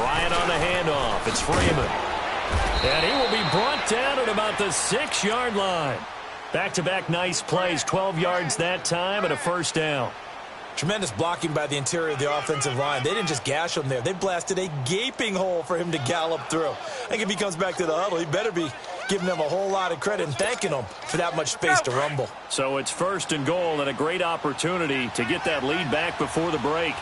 Ryan on the handoff. It's Freeman. And he will be brought down at about the 6-yard line. Back-to-back nice plays, 12 yards that time and a first down. Tremendous blocking by the interior of the offensive line. They didn't just gash him there. They blasted a gaping hole for him to gallop through. I think if he comes back to the huddle, he better be giving them a whole lot of credit and thanking them for that much space to rumble. So it's 1st and goal and a great opportunity to get that lead back before the break.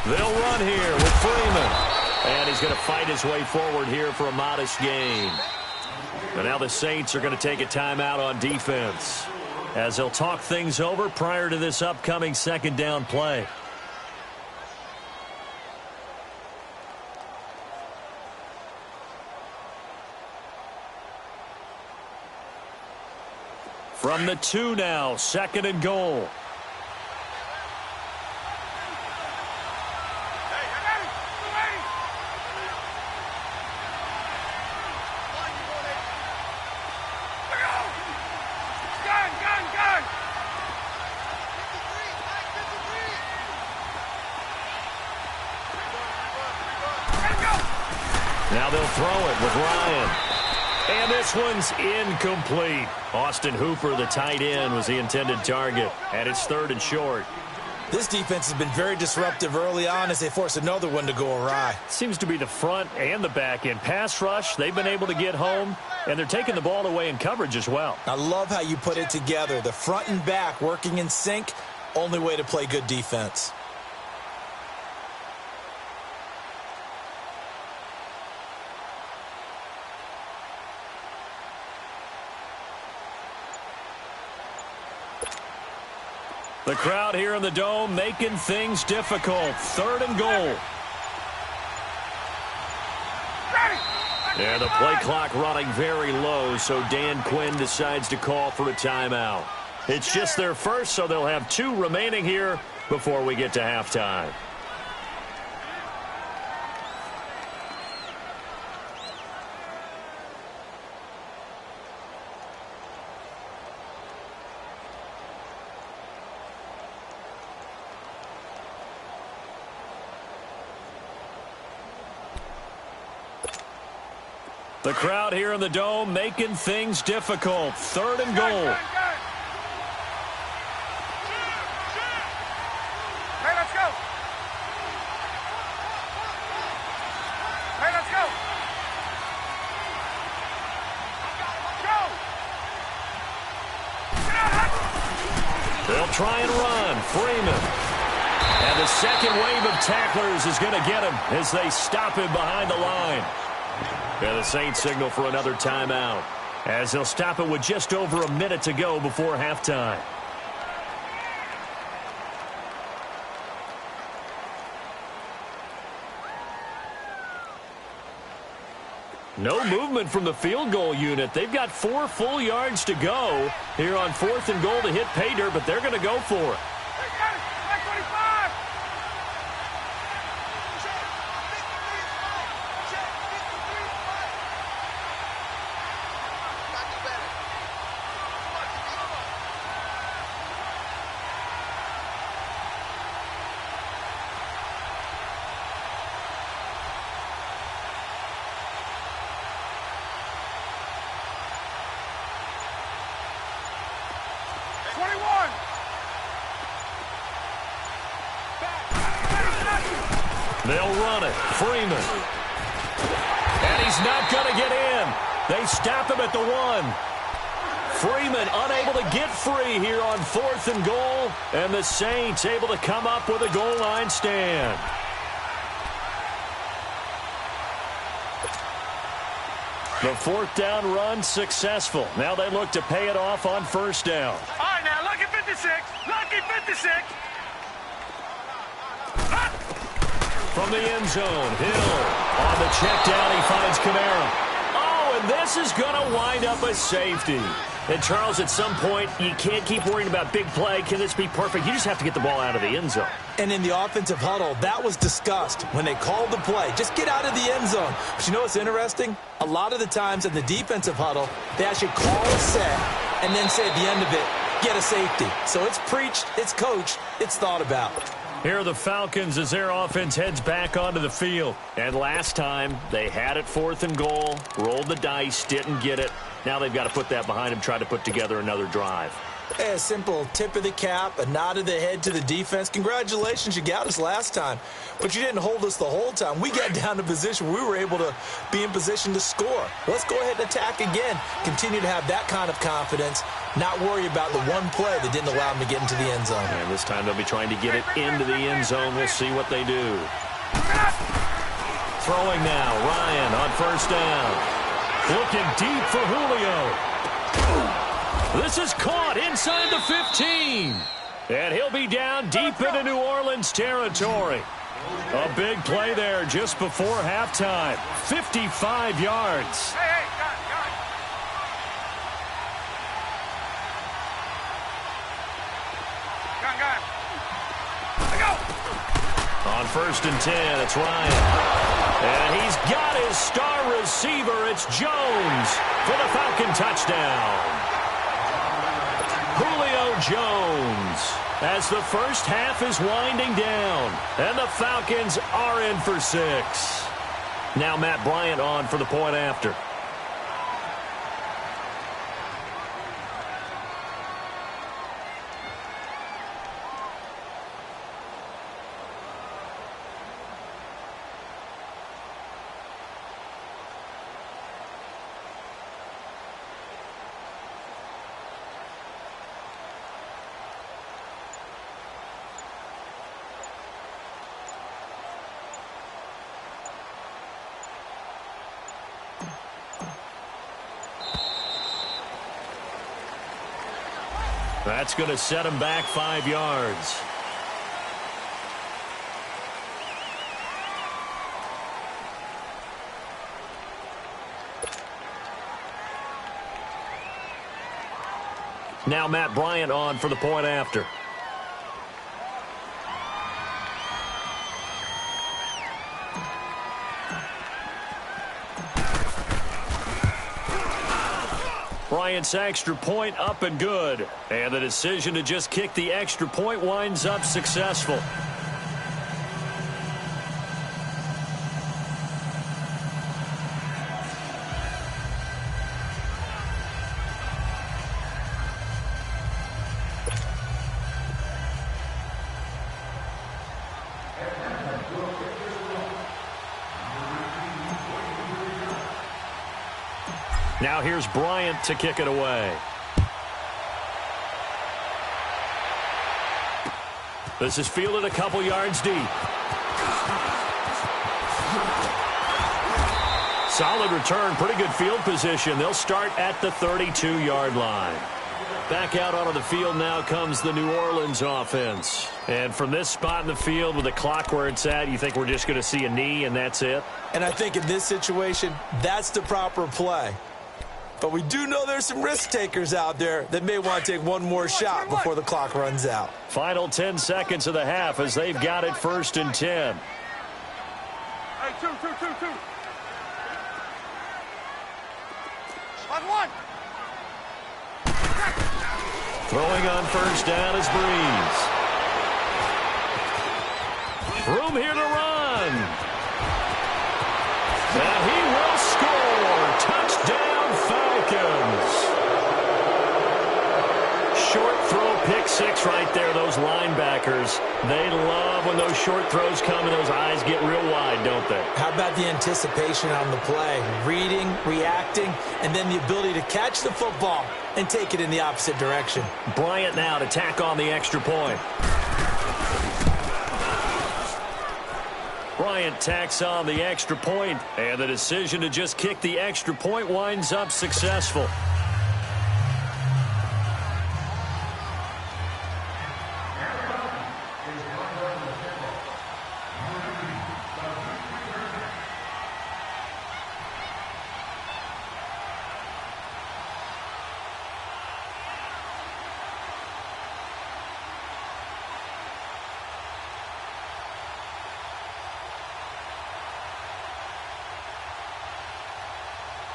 They'll run here with Freeman. And he's going to fight his way forward here for a modest gain. And now the Saints are going to take a timeout on defense as they'll talk things over prior to this upcoming 2nd down play. From the 2 now, 2nd and goal. Now they'll throw it with Ryan. And this one's incomplete. Austin Hooper, the tight end, was the intended target. And it's 3rd and short. This defense has been very disruptive early on as they force another one to go awry. Seems to be the front and the back end. Pass rush, they've been able to get home. And they're taking the ball away in coverage as well. I love how you put it together. The front and back working in sync. Only way to play good defense. The crowd here in the Dome making things difficult. 3rd and goal. And the play clock running very low, so Dan Quinn decides to call for a timeout. It's just their first, so they'll have 2 remaining here before we get to halftime. The crowd here in the Dome making things difficult. 3rd and goal. Hey, let's go. Hey, let's go. Go. They'll try and run. Freeman. And the second wave of tacklers is going to get him as they stop him behind the line. And the Saints signal for another timeout as they'll stop it with just over a minute to go before halftime. No movement from the field goal unit. They've got 4 full yards to go here on 4th and goal to hit pay dirt, but they're going to go for it. They'll run it. Freeman. And he's not going to get in. They stop him at the 1. Freeman unable to get free here on 4th and goal. And the Saints able to come up with a goal line stand. The 4th down run successful. Now they look to pay it off on 1st down. All right, now, lucky 56. Lucky 56. From the end zone, Hill on the check down, he finds Kamara. Oh, and this is going to wind up a safety. And, Charles, at some point, you can't keep worrying about big play. Can this be perfect? You just have to get the ball out of the end zone. And in the offensive huddle, that was discussed when they called the play. Just get out of the end zone. But you know what's interesting? A lot of the times in the defensive huddle, they actually call a set and then say at the end of it, get a safety. So it's preached, it's coached, it's thought about. Here are the Falcons as their offense heads back onto the field. And last time, they had it 4th and goal, rolled the dice, didn't get it. Now they've got to put that behind them, try to put together another drive. A simple tip of the cap, a nod of the head to the defense. Congratulations, you got us last time. But you didn't hold us the whole time. We got down to position where we were able to be in position to score. Let's go ahead and attack again. Continue to have that kind of confidence, not worry about the one play that didn't allow them to get into the end zone. And this time they'll be trying to get it into the end zone. We'll see what they do. Throwing now, Ryan on 1st down. Looking deep for Julio. This is caught inside the 15. And he'll be down deep into New Orleans territory. A big play there just before halftime. 55 yards. Hey, got it. Got it. Let go. On 1st and 10, it's Ryan. And he's got his star receiver. It's Jones for the Falcon touchdown. Julio Jones as the first half is winding down. And the Falcons are in for 6. Now Matt Bryant on for the point after. That's going to set him back 5 yards. Now Matt Bryant on for the point after. Bryant's extra point up and good. And the decision to just kick the extra point winds up successful. Now here's Bryant to kick it away. This is fielded a couple yards deep. Solid return, pretty good field position. They'll start at the 32-yard line. Back out onto the field now comes the New Orleans offense. And from this spot in the field with the clock where it's at, you think we're just going to see a knee and that's it? And I think in this situation, that's the proper play. But we do know there's some risk takers out there that may want to take one more shot before the clock runs out. Final 10 seconds of the half as they've got it 1st and 10. Hey, two. On 1. Throwing on 1st down is Breeze. Room here to run. And he will score. Touchdown, Falcons. Short throw, pick 6 right there. Those linebackers, they love when those short throws come and those eyes get real wide, don't they? How about the anticipation on the play? Reading, reacting, and then the ability to catch the football and take it in the opposite direction. Bryant now to tack on the extra point. Bryant tacks on the extra point, and the decision to just kick the extra point winds up successful.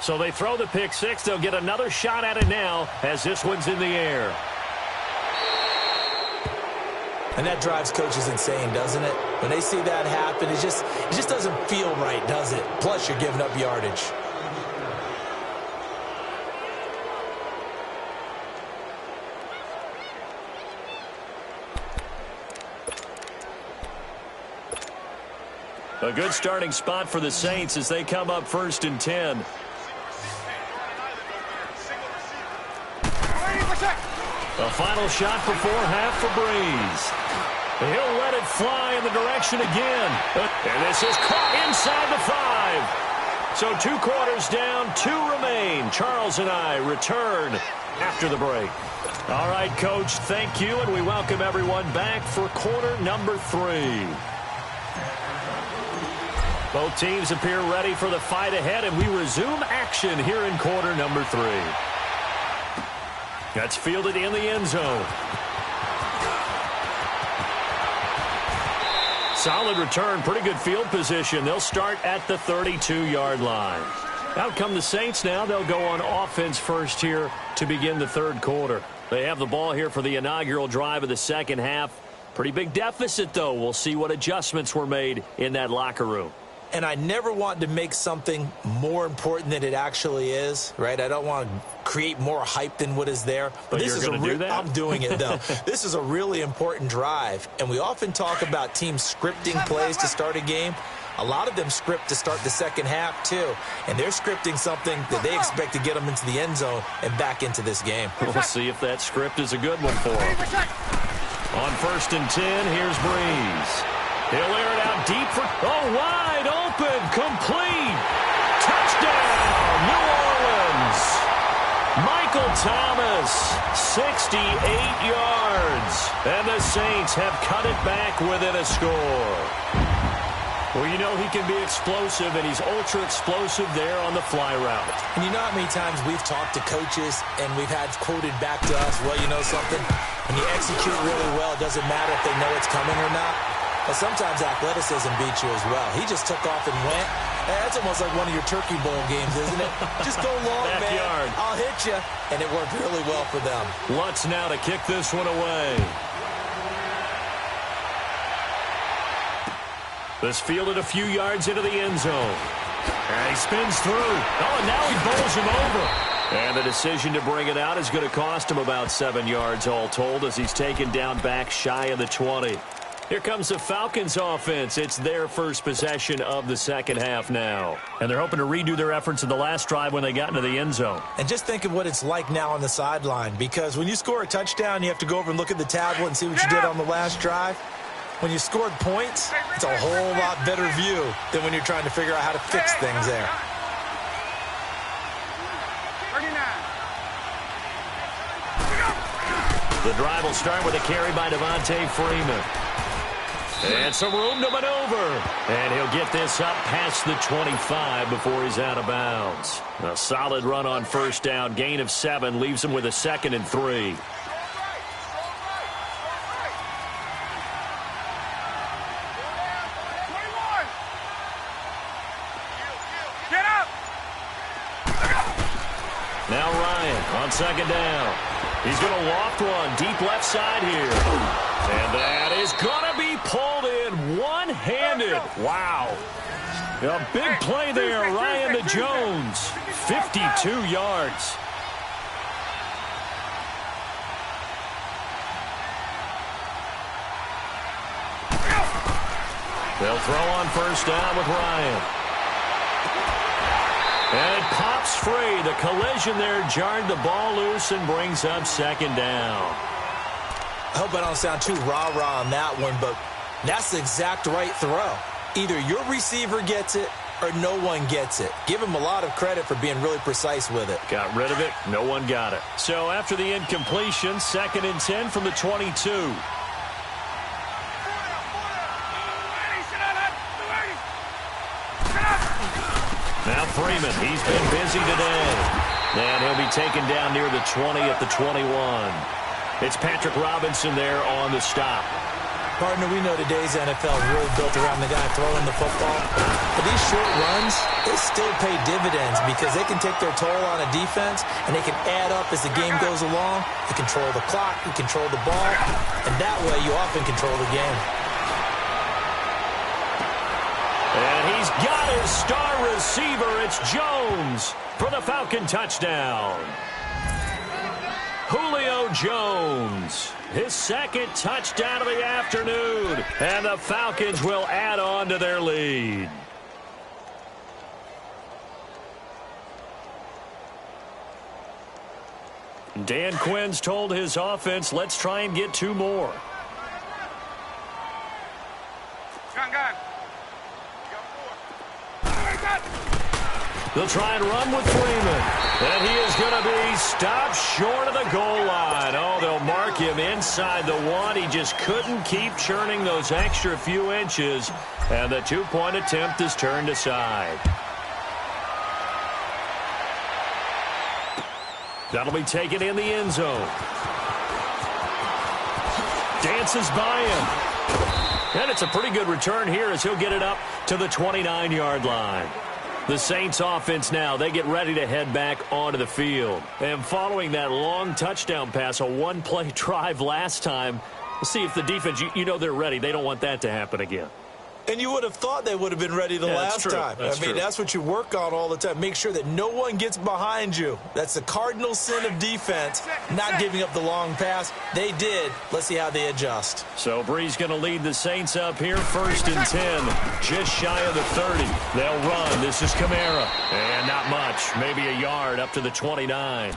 So they throw the pick six. They'll get another shot at it now as this one's in the air. And that drives coaches insane, doesn't it? When they see that happen, it just doesn't feel right, does it? Plus, you're giving up yardage. A good starting spot for the Saints as they come up 1st and 10. A final shot before half for Breeze. He'll let it fly in the direction again. And this is caught inside the 5. So 2 quarters down, 2 remain. Charles and I return after the break. All right, Coach, thank you, and we welcome everyone back for quarter number 3. Both teams appear ready for the fight ahead, and we resume action here in quarter number 3. That's fielded in the end zone. Solid return, pretty good field position. They'll start at the 32-yard line. Out come the Saints now. They'll go on offense first here to begin the 3rd quarter. They have the ball here for the inaugural drive of the 2nd half. Pretty big deficit, though. We'll see what adjustments were made in that locker room. And I never want to make something more important than it actually is, right? I don't want to create more hype than what is there. But this you're going to do that? I'm doing it, though. This is a really important drive. And we often talk about teams scripting plays to start a game. A lot of them script to start the 2nd half, too. And they're scripting something that they expect to get them into the end zone and back into this game. We'll see if that script is a good one for them. On 1st and 10, here's Breeze. He'll air it out deep for, wide open, complete. Touchdown, New Orleans. Michael Thomas, 68 yards. And the Saints have cut it back within a score. Well, you know he can be explosive, and he's ultra-explosive there on the fly route. And you know how many times we've talked to coaches, and we've had quoted back to us, well, you know something? When you execute really well, it doesn't matter if they know it's coming or not. But sometimes athleticism beats you as well. He just took off and went. That's almost like one of your Turkey Bowl games, isn't it? Just go long, Backyard. Man. I'll hit you. And it worked really well for them. Lutz now to kick this one away. This fielded a few yards into the end zone. And he spins through. And now he bowls him over. And the decision to bring it out is going to cost him about 7 yards all told as he's taken down back shy of the 20. Here comes the Falcons offense. It's their first possession of the 2nd half now. And they're hoping to redo their efforts in the last drive when they got into the end zone. And just think of what it's like now on the sideline, because when you score a touchdown, you have to go over and look at the tablet and see what you did on the last drive. When you scored points, it's a whole lot better view than when you're trying to figure out how to fix things there. 39. The drive will start with a carry by Devontae Freeman. And some room to maneuver. And he'll get this up past the 25 before he's out of bounds. A solid run on 1st down. Gain of 7 leaves him with a 2nd and 3. Now Ryan on 2nd down. He's going to loft one deep left side here. And that is going to be pulled in one-handed. Wow. A big play there, Ryan to Jones. 52 yards. They'll throw on 1st down with Ryan. And it pops free. The collision there jarred the ball loose and brings up 2nd down. I hope I don't sound too rah-rah on that one, but that's the exact right throw. Either your receiver gets it or no one gets it. Give him a lot of credit for being really precise with it. Got rid of it. No one got it. So after the incompletion, 2nd and 10 from the 22. Now Freeman, he's been busy today. And he'll be taken down near the 20 at the 21. It's Patrick Robinson there on the stop. Partner, we know today's NFL is really built around the guy throwing the football. But these short runs, they still pay dividends because they can take their toll on a defense, and they can add up as the game goes along. You control the clock, you control the ball, and that way you often control the game. And he's got his star receiver. It's Jones for the Falcon touchdown. Julio Jones, his second touchdown of the afternoon, and the Falcons will add on to their lead. Dan Quinn's told his offense, let's try and get 2 more. Gun. They'll try and run with Freeman. And he is going to be stopped short of the goal line. Oh, they'll mark him inside the 1. He just couldn't keep churning those extra few inches. And the 2-point attempt is turned aside. That'll be taken in the end zone. Dances by him. And it's a pretty good return here as he'll get it up to the 29-yard line. The Saints offense now, they get ready to head back onto the field. And following that long touchdown pass, a one-play drive last time, we'll see if the defense, you know they're ready. They don't want that to happen again. And you would have thought they would have been ready the last time. I mean, that's what you work on all the time. Make sure that no one gets behind you. That's the cardinal sin of defense, not giving up the long pass. They did. Let's see how they adjust. So Bree's going to lead the Saints up here, 1st and 10, just shy of the 30. They'll run. This is Kamara. And not much, maybe a yard up to the 29.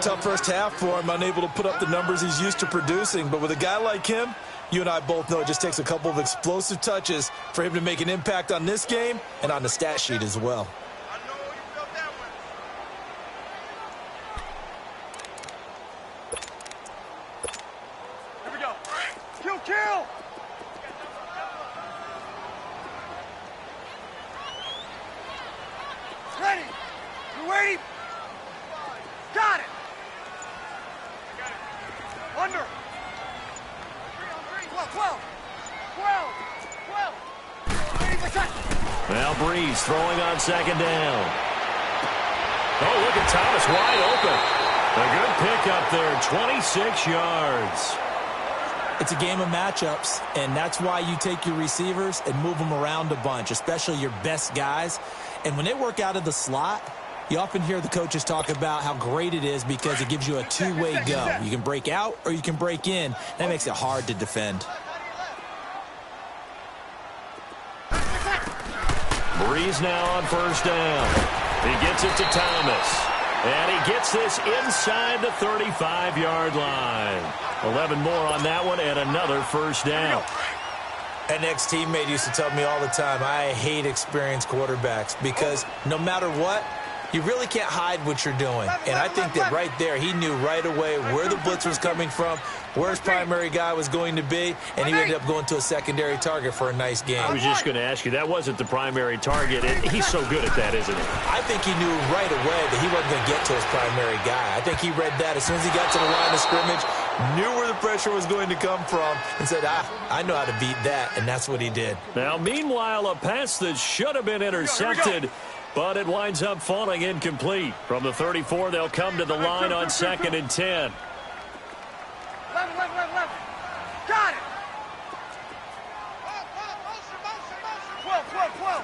Tough first half for him, unable to put up the numbers he's used to producing. But with a guy like him, you and I both know it just takes a couple of explosive touches for him to make an impact on this game and on the stat sheet as well. I know you felt that one. Here we go. Kill. Ready. You ready? Got it. Under. 12. Now Breeze throwing on 2nd down. Oh, look at Thomas wide open. A good pick up there, 26 yards. It's a game of matchups, and that's why you take your receivers and move them around a bunch, especially your best guys. And when they work out of the slot, you often hear the coaches talk about how great it is because it gives you a two-way go. You can break out or you can break in. That makes it hard to defend. Breeze now on 1st down. He gets it to Thomas. And he gets this inside the 35-yard line. 11 more on that one and another 1st down. An ex-teammate used to tell me all the time, I hate experienced quarterbacks because no matter what, you really can't hide what you're doing. And I think that right there, he knew right away where the blitz was coming from, where his primary guy was going to be, and he ended up going to a secondary target for a nice game. I was just going to ask you, that wasn't the primary target. He's so good at that, isn't he? I think he knew right away that he wasn't going to get to his primary guy. I think he read that as soon as he got to the line of scrimmage, knew where the pressure was going to come from, and said, I know how to beat that, and that's what he did. Now, meanwhile, a pass that should have been intercepted, but it winds up falling incomplete. From the 34, they'll come to the line on 2nd and 10. 11. Got it. 12.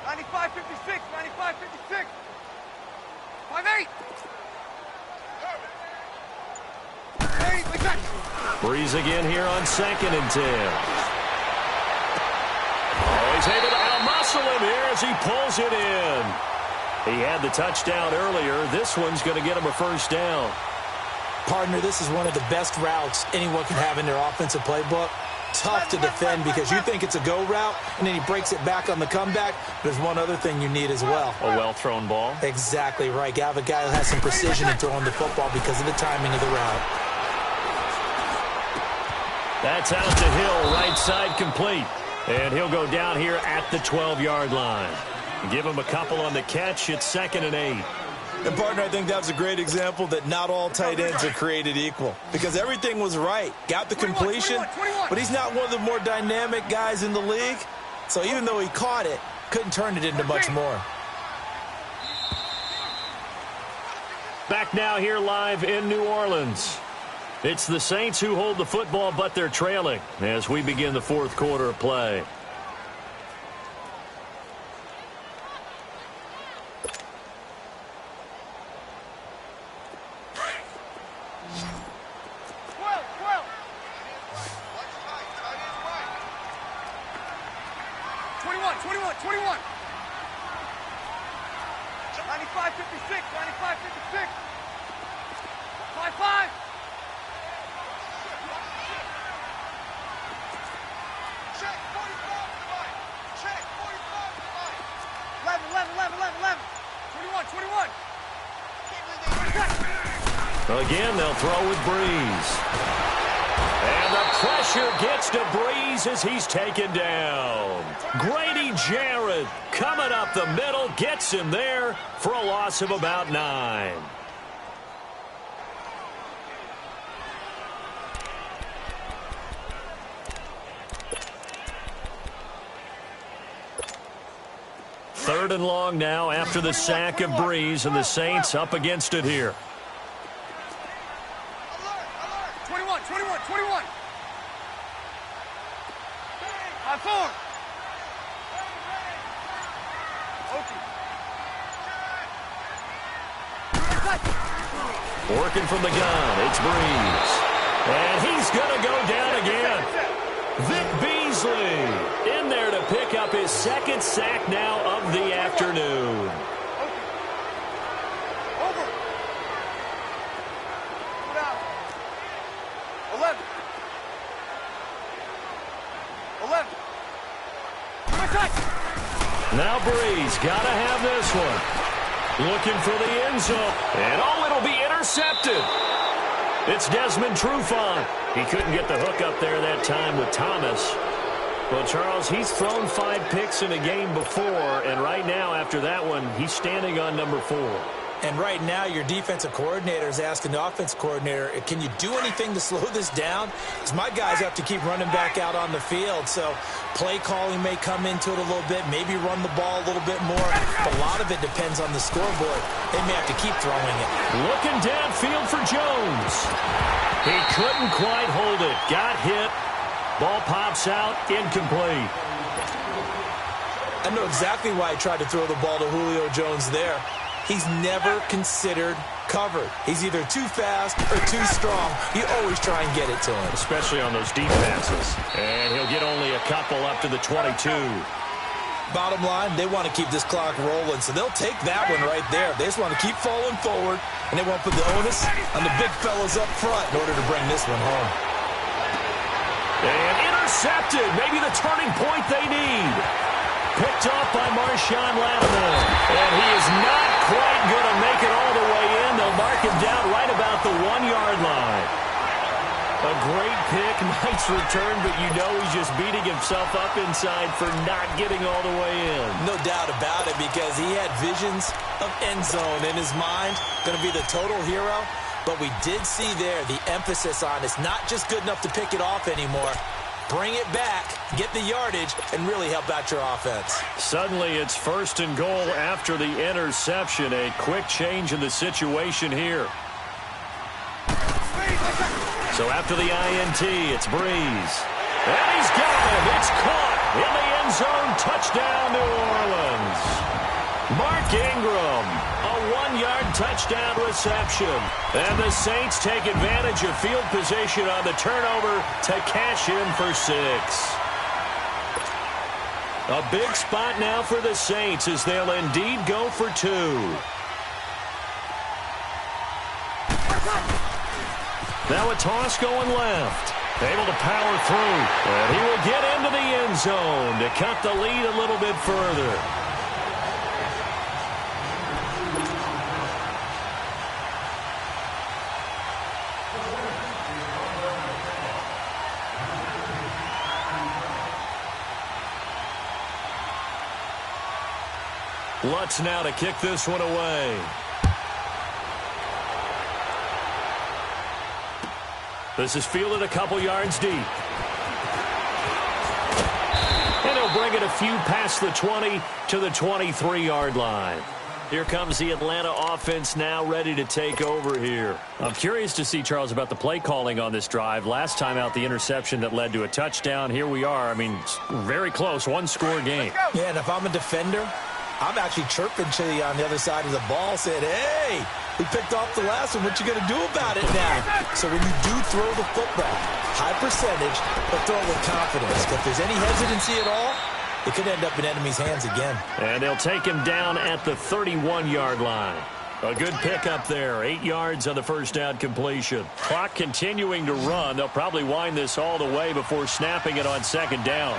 95-56. 5-8. Breeze again here on 2nd and 10. Oh, he's able to out-muscle him here as he pulls it in. He had the touchdown earlier. This one's going to get him a 1st down. Partner, this is one of the best routes anyone can have in their offensive playbook. Tough to defend because you think it's a go route, and then he breaks it back on the comeback. There's one other thing you need as well. A well-thrown ball. Exactly right. You have a guy who has some precision in throwing the football because of the timing of the route. That's out to Hill, right side complete. And he'll go down here at the 12-yard line. Give him a couple on the catch. It's 2nd and 8. And, partner, I think that was a great example that not all tight ends are created equal. Because everything was right. Got the completion, but he's not one of the more dynamic guys in the league. So even though he caught it, couldn't turn it into much more. Back now here live in New Orleans. It's the Saints who hold the football, but they're trailing as we begin the fourth quarter of play. Again, they'll throw with Breeze. And the pressure gets to Breeze as he's taken down. Grady Jarrett coming up the middle, gets him there for a loss of about 9. Third and long now after the sack of Breeze, and the Saints up against it here. 21. High 4. Working from the gun, it's Breeze. And he's going to go down again. Vic Beasley in there to pick up his second sack now of the afternoon. 11. Now Breeze got to have this one. Looking for the end zone. And it'll be intercepted. It's Desmond Trufant. He couldn't get the hook up there that time with Thomas. Well, Charles, he's thrown 5 picks in a game before, and right now after that one, he's standing on number 4. And right now, your defensive coordinator is asking the offense coordinator, can you do anything to slow this down? Because my guys have to keep running back out on the field. So play calling may come into it a little bit, maybe run the ball a little bit more. But a lot of it depends on the scoreboard. They may have to keep throwing it. Looking downfield for Jones. He couldn't quite hold it. Got hit. Ball pops out. Incomplete. I know exactly why he tried to throw the ball to Julio Jones there. He's never considered covered. He's either too fast or too strong. You always try and get it to him. Especially on those deep passes. And he'll get only a couple up to the 22. Bottom line, they want to keep this clock rolling, so they'll take that one right there. They just want to keep falling forward, and they want to put the onus on the big fellas up front in order to bring this one home. And intercepted. Maybe the turning point they need. Picked off by Marshawn Lattimore. And he is not quite going to make it all the way in. They'll mark him down right about the 1-yard line. A great pick, nice return, but you know he's just beating himself up inside for not getting all the way in. No doubt about it, because he had visions of end zone in his mind. Going to be the total hero. But we did see there the emphasis on it's not just good enough to pick it off anymore. Bring it back, get the yardage, and really help out your offense. Suddenly it's 1st and goal after the interception. A quick change in the situation here. So after the INT, it's Breeze. And he's got him. It's caught in the end zone. Touchdown, New Orleans. Mark Ingram, a 1-yard touchdown reception. And the Saints take advantage of field position on the turnover to cash in for 6. A big spot now for the Saints as they'll indeed go for 2. Now a toss going left. Able to power through. And he will get into the end zone to cut the lead a little bit further. Lutz now to kick this one away. This is fielded a couple yards deep. And he'll bring it a few past the 20 to the 23-yard line. Here comes the Atlanta offense now ready to take over here. I'm curious to see, Charles, about the play calling on this drive. Last time out, the interception that led to a touchdown. Here we are. I mean, very close, one-score game. Yeah, and if I'm a defender, I'm actually chirping to you on the other side of the ball, saying, hey, we picked off the last one. What you going to do about it now? So when you do throw the football, high percentage, but throw it with confidence. If there's any hesitancy at all, it could end up in enemy's hands again. And they'll take him down at the 31-yard line. A good pickup there. 8 yards on the first down completion. Clock continuing to run. They'll probably wind this all the way before snapping it on second down.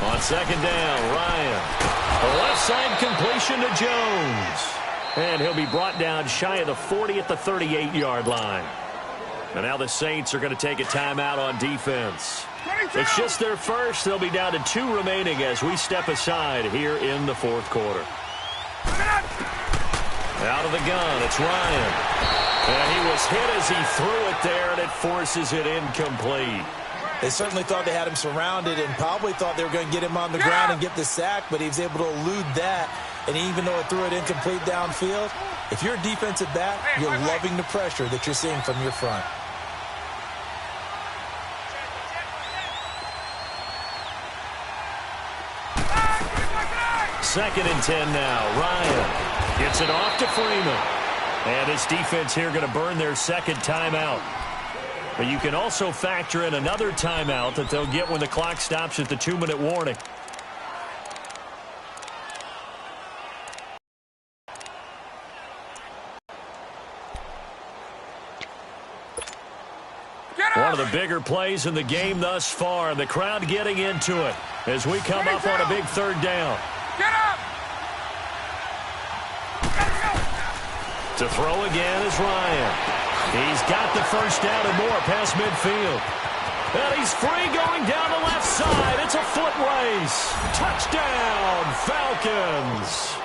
On second down, Ryan. The left side completion to Jones. And he'll be brought down shy of the 40 at the 38-yard line. And now the Saints are going to take a timeout on defense. It's just their first. They'll be down to 2 remaining as we step aside here in the fourth quarter. Out of the gun, it's Ryan. And he was hit as he threw it there, and it forces it incomplete. They certainly thought they had him surrounded and probably thought they were going to get him on the ground and get the sack, but he was able to elude that. And even though it threw it incomplete downfield, if you're a defensive back, you're loving the pressure that you're seeing from your front. Second and 10 now. Ryan gets it off to Freeman. And this defense here going to burn their second timeout. But you can also factor in another timeout that they'll get when the clock stops at the 2-minute warning. One of the bigger plays in the game thus far, and the crowd getting into it as we come up on a big third down. Get up! To throw again is Ryan. He's got the first down and more past midfield. And he's free going down the left side. It's a foot race. Touchdown, Falcons.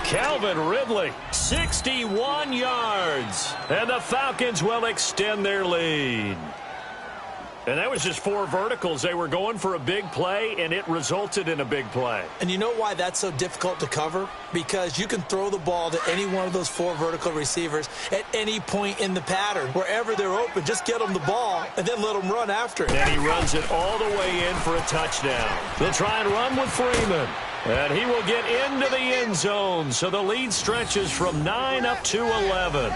Calvin Ridley, 61 yards. And the Falcons will extend their lead. And that was just 4 verticals. They were going for a big play, and it resulted in a big play. And you know why that's so difficult to cover? Because you can throw the ball to any one of those 4 vertical receivers at any point in the pattern. Wherever they're open, just get them the ball and then let them run after it. And he runs it all the way in for a touchdown. They'll try and run with Freeman. And he will get into the end zone. So the lead stretches from 9 up to 11.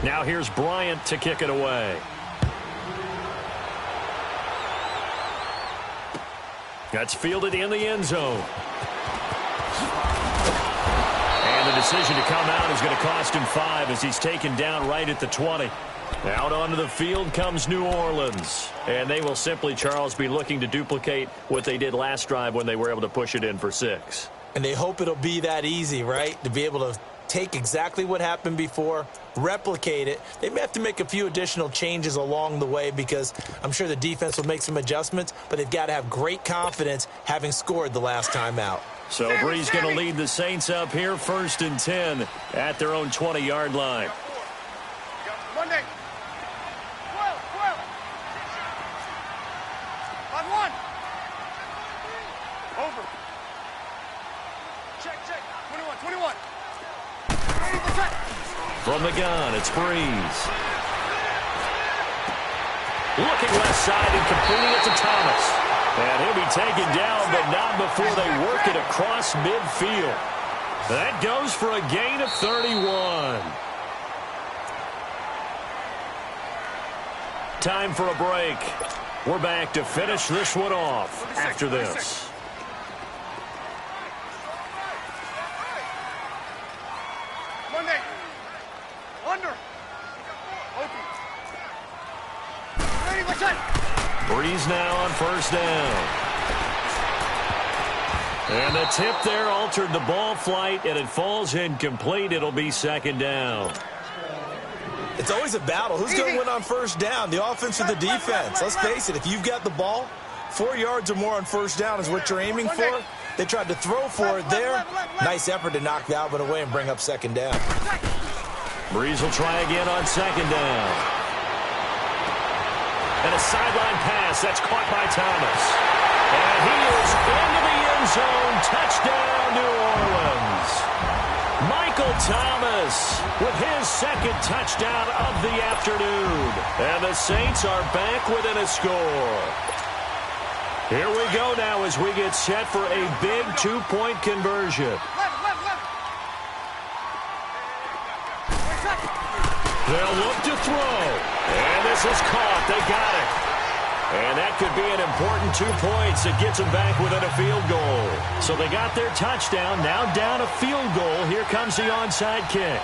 Now here's Bryant to kick it away. That's fielded in the end zone. And the decision to come out is going to cost him 5 as he's taken down right at the 20. Out onto the field comes New Orleans. And they will simply, Charles, be looking to duplicate what they did last drive when they were able to push it in for 6. And they hope it'll be that easy, right? To be able to take exactly what happened before, replicate it. They may have to make a few additional changes along the way because I'm sure the defense will make some adjustments, but they've got to have great confidence having scored the last time out. So Bree's going to lead the Saints up here, 1st and 10 at their own 20-yard line. Monday. 12, 12. On 1. Over. Check, check. 21, 21. From the gun, it's Breeze. Looking left side and completing it to Thomas. And he'll be taken down, but not before they work it across midfield. That goes for a gain of 31. Time for a break. We're back to finish this one off after this. Monday. Under. Open. Ready, what's that? Breeze now on 1st down. And the tip there altered the ball flight, and it falls incomplete. It'll be 2nd down. It's always a battle. Who's going to win on first down, the offense or the defense? Let's face it, if you've got the ball, 4 yards or more on first down is what you're aiming for. They tried to throw for it there. Nice effort to knock Dalvin away and bring up second down. Breeze will try again on second down. And a sideline pass that's caught by Thomas. And he is into the end zone. Touchdown, New Orleans. Michael Thomas with his second touchdown of the afternoon. And the Saints are back within a score. Here we go now as we get set for a big two-point conversion. They'll look to throw. And this is caught. They got it. And that could be an important 2 points that gets them back within a field goal. So they got their touchdown. Now down a field goal. Here comes the onside kick.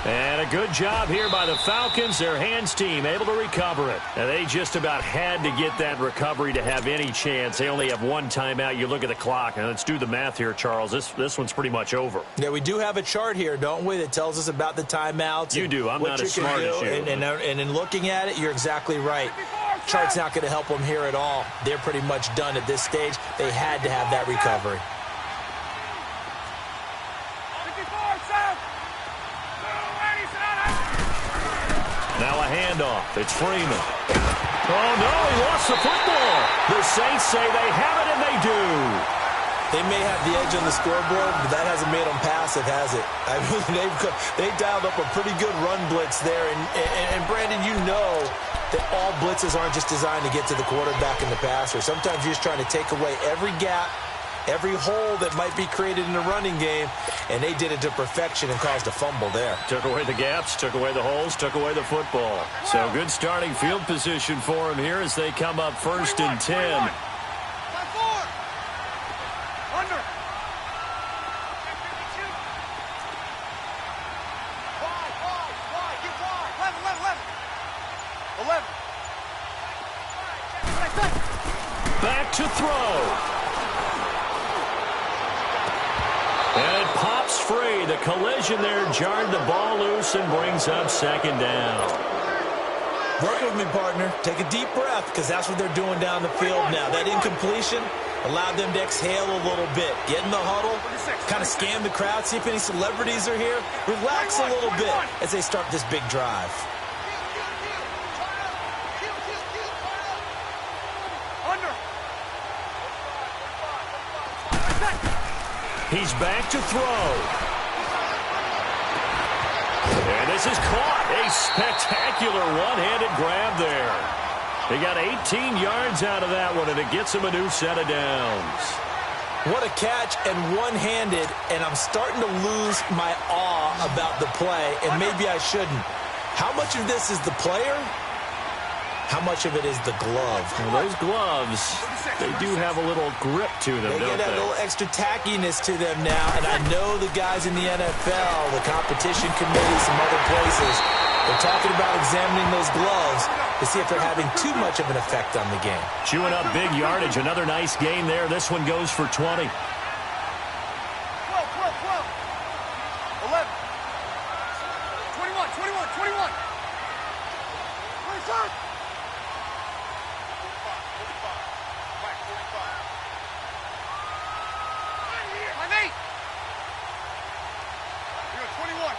And a good job here by the Falcons. Their hands team able to recover it. And they just about had to get that recovery to have any chance. They only have one timeout. You look at the clock. And let's do the math here, Charles. This one's pretty much over. Yeah, we do have a chart here, don't we, that tells us about the timeouts. You do. I'm not as smart as you. And in looking at it, you're exactly right. Chart's not going to help them here at all. They're pretty much done at this stage. They had to have that recovery. Now a handoff. It's Freeman. Oh, no, he lost the football. The Saints say they have it, and they do. They may have the edge on the scoreboard, but that hasn't made them passive, has it? I mean, they dialed up a pretty good run blitz there. And Brandon, you know that all blitzes aren't just designed to get to the quarterback and the passer. Sometimes you're just trying to take away every gap, every hole that might be created in the running game, and they did it to perfection and caused a fumble there. Took away the gaps, took away the holes, took away the football. So good starting field position for them here as they come up 1st and 10. Under. Back to throw. And it pops free. The collision there jarred the ball loose and brings up second down. Work with me, partner. Take a deep breath, because that's what they're doing down the field now. That incompletion allowed them to exhale a little bit. Get in the huddle, kind of scan the crowd, see if any celebrities are here. Relax a little bit as they start this big drive. He's back to throw. And this is caught. A spectacular one-handed grab there. They got 18 yards out of that one, and it gets him a new set of downs. What a catch, and one-handed, and I'm starting to lose my awe about the play, and maybe I shouldn't. How much of this is the player? How much of it is the glove? Well, those gloves, they do have a little grip to them, don't they? They get a little extra tackiness to them now, and I know the guys in the NFL, the competition committee, some other places, they're talking about examining those gloves to see if they're having too much of an effect on the game. Chewing up big yardage. Another nice gain there. This one goes for 20. 12, 11. 21. 45.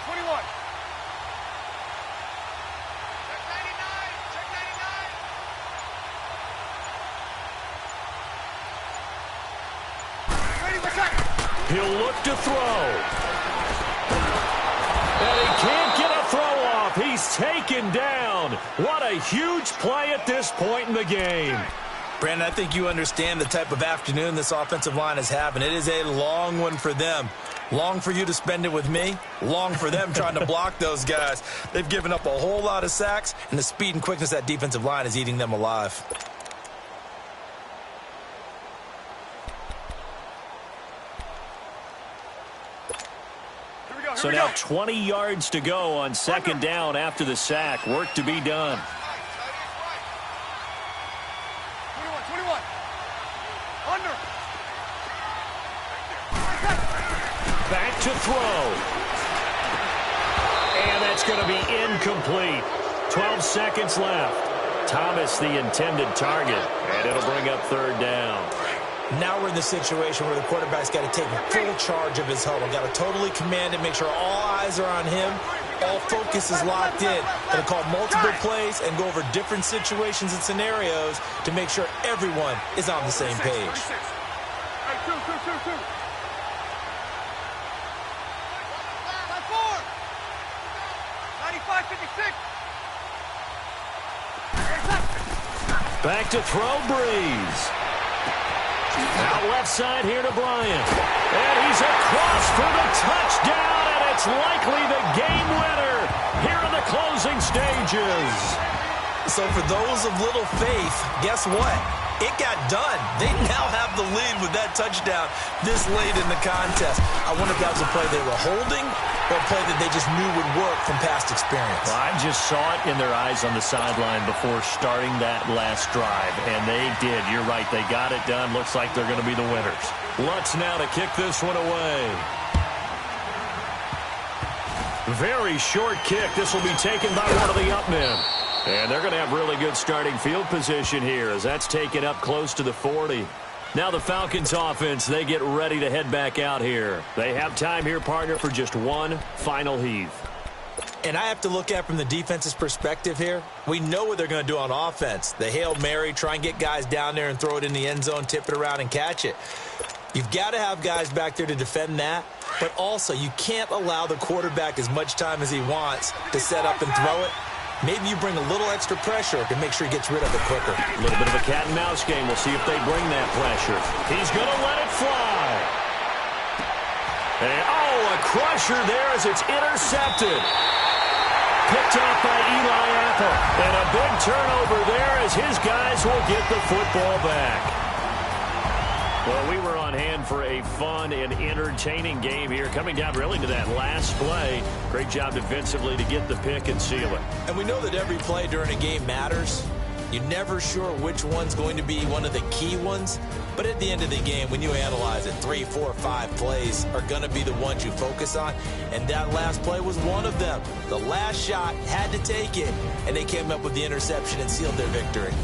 21. He'll look to throw. And he can't get a throw off. He's taken down. What a huge play at this point in the game. Brandon, I think you understand the type of afternoon this offensive line is having. It is a long one for them. Long for you to spend it with me. Long for them trying to block those guys. They've given up a whole lot of sacks, and the speed and quickness of that defensive line is eating them alive. So now 20 yards to go on second down after the sack. Work to be done. 21. Under. to throw. And that's going to be incomplete. 12 seconds left. Thomas, the intended target, and it'll bring up third down. Now we're in the situation where the quarterback's got to take full charge of his huddle. Got to totally command it, make sure all eyes are on him. All focus is locked in. Going to call multiple plays and go over different situations and scenarios to make sure everyone is on the same page. Back to throw, Breeze. Out left side here to Bryant. And he's across for the touchdown, and it's likely the game winner here in the closing stages. So for those of little faith, guess what? It got done. They now have the lead with that touchdown this late in the contest. I wonder if that was a play they were holding or a play that they just knew would work from past experience. Well, I just saw it in their eyes on the sideline before starting that last drive, and they did. You're right. They got it done. Looks like they're going to be the winners. Lutz now to kick this one away. Very short kick. This will be taken by one of the up men. And they're going to have really good starting field position here as that's taken up close to the 40. Now the Falcons offense, they get ready to head back out here. They have time here, partner, for just one final heave. And I have to look at from the defense's perspective here. We know what they're going to do on offense. The Hail Mary, try and get guys down there and throw it in the end zone, tip it around and catch it. You've got to have guys back there to defend that. But also, you can't allow the quarterback as much time as he wants to set up and throw it. Maybe you bring a little extra pressure to make sure he gets rid of it quicker. A little bit of a cat and mouse game. We'll see if they bring that pressure. He's going to let it fly. And, a crusher there as it's intercepted. Picked off by Eli Apple. And a big turnover there as his guys will get the football back. Well, we were on hand for a fun and entertaining game here, coming down really to that last play. Great job defensively to get the pick and seal it. And we know that every play during a game matters. You're never sure which one's going to be one of the key ones. But at the end of the game, when you analyze it, 3, 4, 5 plays are going to be the ones you focus on. And that last play was one of them. The last shot had to take it, and they came up with the interception and sealed their victory.